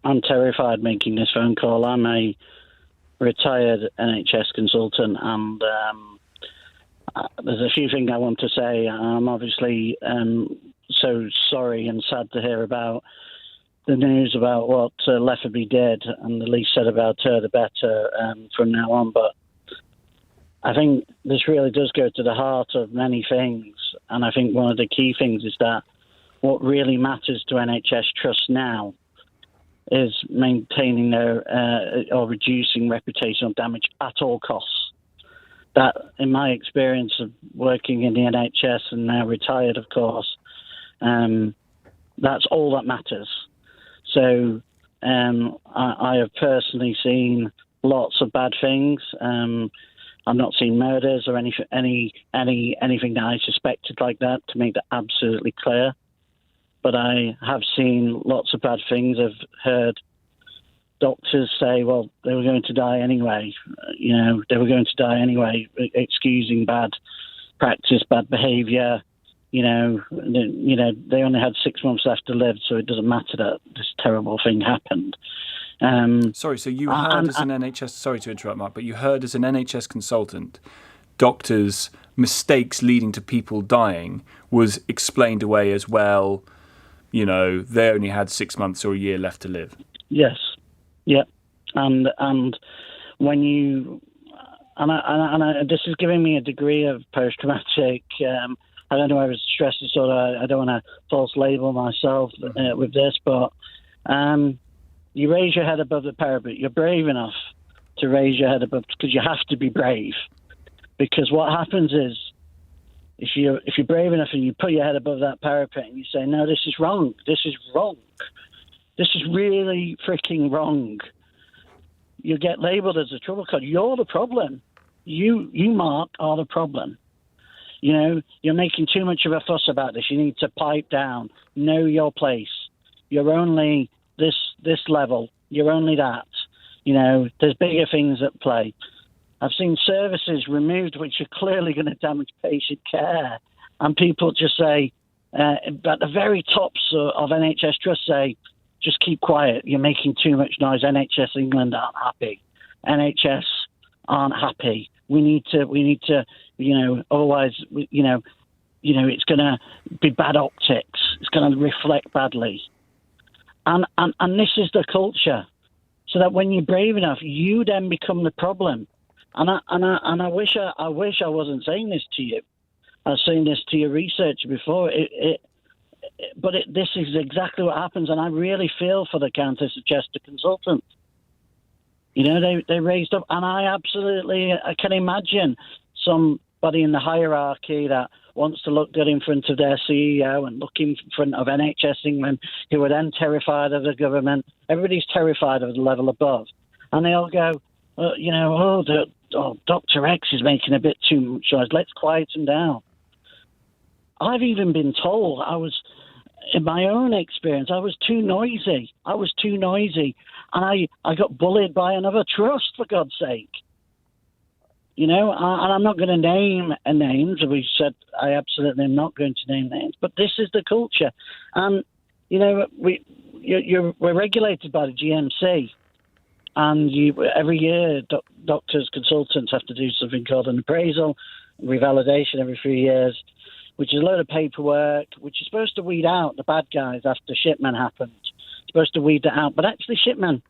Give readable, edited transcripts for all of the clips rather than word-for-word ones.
I'm terrified making this phone call. I'm a retired NHS consultant, and there's a few things I want to say. I'm obviously so sorry and sad to hear about the news about what Letby did, and the least said about her, the better from now on. But I think this really does go to the heart of many things, and I think one of the key things is that what really matters to NHS Trust now is maintaining their or reducing reputational damage at all costs. That, in my experience of working in the NHS and now retired, of course, that's all that matters. So I have personally seen lots of bad things. I've not seen murders or anything that I suspected like that, to make that absolutely clear. But I have seen lots of bad things. I've heard doctors say, well, they were going to die anyway. They were going to die anyway, excusing bad practice, bad behaviour. They only had 6 months left to live, so it doesn't matter that this terrible thing happened. Sorry, so you heard as an NHS... Sorry to interrupt, Mark, but you heard as an NHS consultant, doctors' mistakes leading to people dying was explained away as, well, they only had 6 months or a year left to live. Yes, yeah, and when you this is giving me a degree of post-traumatic. I don't know whether it's stress disorder. I don't want to false label myself with this, but you raise your head above the parapet. You're brave enough to raise your head above, because you have to be brave. Because what happens is, if you're brave enough and you put your head above that parapet and you say, no, this is wrong. This is wrong. This is really freaking wrong. You get labelled as a trouble card. You're the problem. You, Mark, are the problem. You're making too much of a fuss about this. You need to pipe down. Know your place. You're only this level. You're only that. There's bigger things at play. I've seen services removed which are clearly going to damage patient care. And people just say, at the very tops of NHS Trust say, just keep quiet. You're making too much noise. NHS England aren't happy. NHS aren't happy. We need to, otherwise, it's going to be bad optics. It's going to reflect badly. And this is the culture. So that when you're brave enough, you then become the problem. And I wish I wasn't saying this to you. I was saying this to your researcher before. But this is exactly what happens, and I really feel for the Countess of Chester consultant. They raised up, and I can imagine somebody in the hierarchy that wants to look good in front of their CEO and look in front of NHS England, who are then terrified of the government. Everybody's terrified of the level above. And they all go, Dr. X is making a bit too much noise. Let's quiet him down. I've even been told in my own experience, I was too noisy. And I got bullied by another trust, for God's sake. And I'm not going to name names. We said I absolutely am not going to name names. But this is the culture. And, we're regulated by the GMC. And every year, doctors, consultants have to do something called an appraisal, revalidation every 3 years, which is a load of paperwork, which is supposed to weed out the bad guys after Shipman happened. It's supposed to weed that out. But actually, Shipman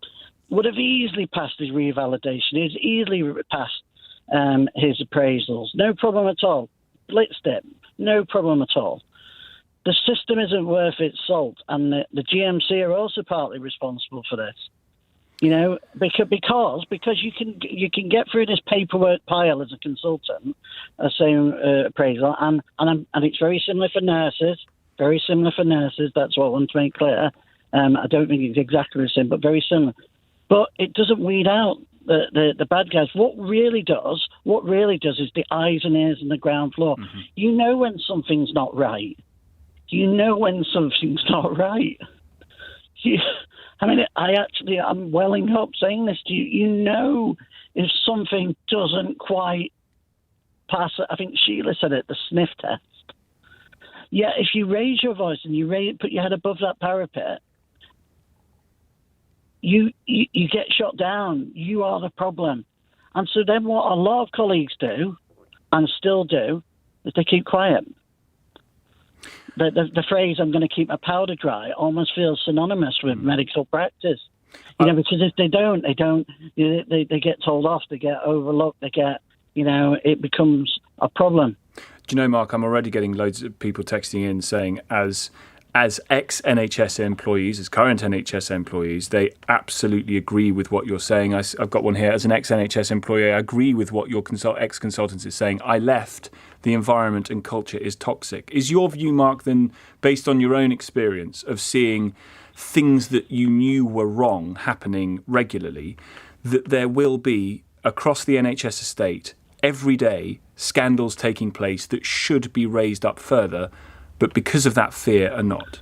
would have easily passed his revalidation. He's easily passed his appraisals. No problem at all. Blitzed it. No problem at all. The system isn't worth its salt, and the GMC are also partly responsible for this. Because you can get through this paperwork pile as a consultant, same appraisal, and it's very similar for nurses. Very similar for nurses. That's what I want to make clear. I don't think it's exactly the same, but very similar. But it doesn't weed out the bad guys. What really does is the eyes and ears on the ground floor. Mm-hmm. You know when something's not right. I'm welling up saying this to you. If something doesn't quite pass, I think Sheila said it, the sniff test. Yeah, if you raise your voice and put your head above that parapet, you get shot down. You are the problem. And so then what a lot of colleagues do, and still do, is they keep quiet. The phrase "I'm going to keep my powder dry" almost feels synonymous with medical practice. Because if they don't, they get told off, they get overlooked, it becomes a problem. Do you know, Mark, I'm already getting loads of people texting in saying as ex-NHS employees, as current NHS employees, they absolutely agree with what you're saying. I've got one here. As an ex-NHS employee, I agree with what your ex-consultant is saying. I left. The environment and culture is toxic. Is your view, Mark, then, based on your own experience of seeing things that you knew were wrong happening regularly, that there will be, across the NHS estate, every day, scandals taking place that should be raised up further, but because of that fear are not?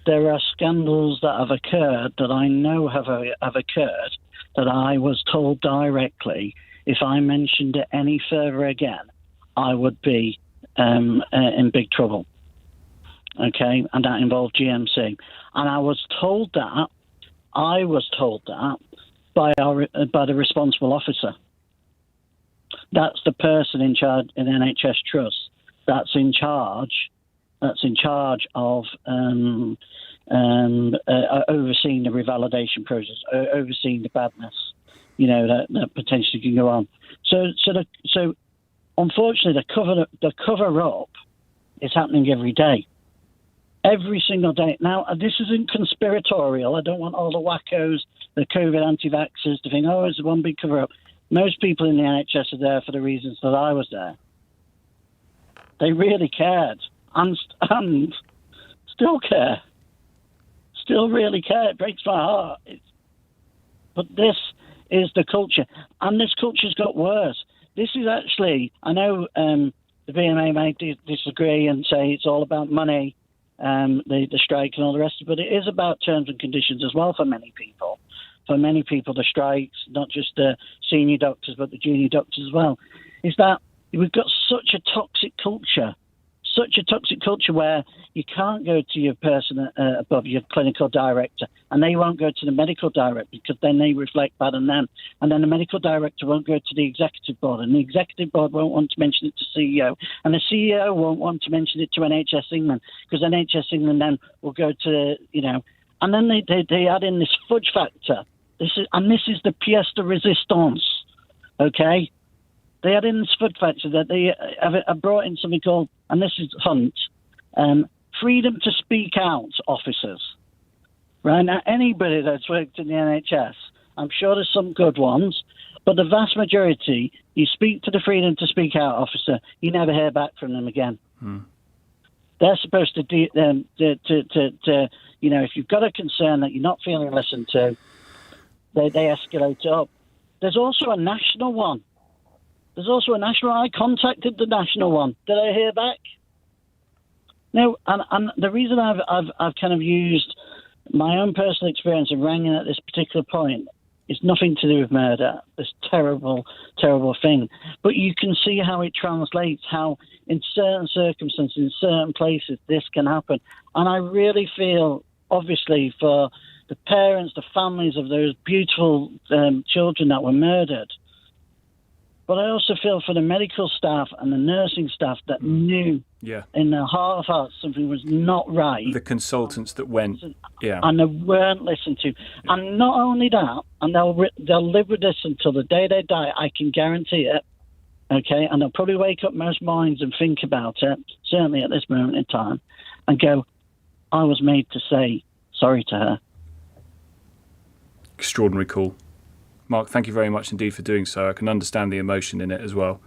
There are scandals that have occurred that I know have occurred that I was told directly if I mentioned it any further again, I would be in big trouble. Okay, and that involved GMC. And I was told that by the responsible officer. That's the person in charge in NHS Trust. That's in charge of overseeing the revalidation process, overseeing the badness, that potentially can go on. So unfortunately, the cover up is happening every day. Every single day. Now, this isn't conspiratorial. I don't want all the wackos, the COVID anti-vaxxers to think, it's one big cover-up. Most people in the NHS are there for the reasons that I was there. They really cared and still care. Still really care. It breaks my heart. But this is the culture. And this culture's got worse. This is actually, I know the BMA may disagree and say it's all about money, the strike and all the rest of it, but it is about terms and conditions as well for many people. For many people, the strikes, not just the senior doctors, but the junior doctors as well, is that we've got such a toxic culture where you can't go to your person above your clinical director, and they won't go to the medical director because then they reflect bad on them. And then the medical director won't go to the executive board, and the executive board won't want to mention it to CEO, and the CEO won't want to mention it to NHS England because NHS England then will go to, and then they add in this fudge factor. This is the pièce de résistance, okay? They add in this fudge factor that they have brought in something called, and this is Hunt, freedom to speak out officers. Right now, anybody that's worked in the NHS, I'm sure there's some good ones, but the vast majority, you speak to the freedom to speak out officer, you never hear back from them again. They're supposed to if you've got a concern that you're not feeling listened to, they escalate it up. There's also a national one. I contacted the national one. Did I hear back? No. And the reason I've kind of used my own personal experience of ringing at this particular point is nothing to do with murder. This terrible, terrible thing. But you can see how it translates. How in certain circumstances, in certain places, this can happen. And I really feel, obviously, for the parents, the families of those beautiful children that were murdered. But I also feel for the medical staff and the nursing staff that knew in their heart of hearts something was not right. The consultants that went, and they weren't listened to. And not only that, and they'll live with this until the day they die, I can guarantee it, okay? And they'll probably wake up most mornings and think about it, certainly at this moment in time, and go, I was made to say sorry to her. Extraordinary call. Mark, thank you very much indeed for doing so. I can understand the emotion in it as well.